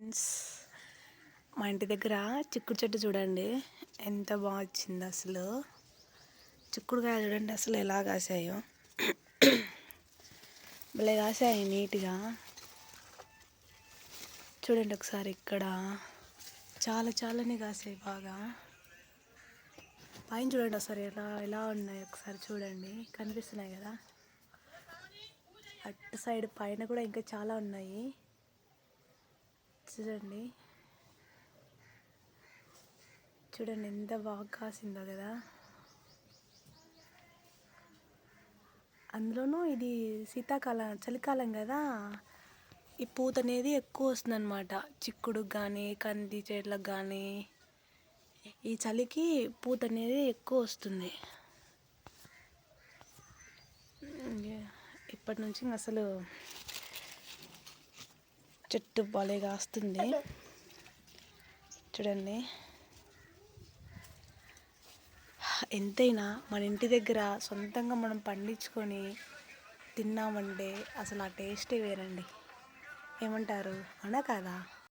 Friends, మా ఇంటి దగ్గర చిక్కుడు చెట్టు చూడండి ఎంత బాగా వచ్చింది. అసలు చిక్కుడుకాయ చూడండి అసలు ఎలా కాసాయో, భలే కాసాయి నీట్గా. చూడండి ఒకసారి ఇక్కడ చాలానే కాసాయి బాగా. పైన చూడండి ఒకసారి ఎలా ఎలా ఉన్నాయి ఒకసారి చూడండి, కనిపిస్తున్నాయి కదా. అటు సైడ్ పైన కూడా ఇంకా చాలా ఉన్నాయి చూడండి. చూడండి ఎంత బాగా కాసిందో కదా. అందులోనూ ఇది శీతాకాలం చలికాలం కదా, ఈ పూత అనేది ఎక్కువ వస్తుంది అన్నమాట. చిక్కుడుకి కానీ కంది చెట్లకు కానీ ఈ చలికి పూత అనేది ఎక్కువ వస్తుంది. ఇప్పటి నుంచి అసలు చెట్టు భలే కాస్తుంది చూడండి. ఎంతైనా మన ఇంటి దగ్గర సొంతంగా మనం పండించుకొని తిన్నామంటే అసలు ఆ టేస్టే వేరండి. ఏమంటారు, అవునా కాదా?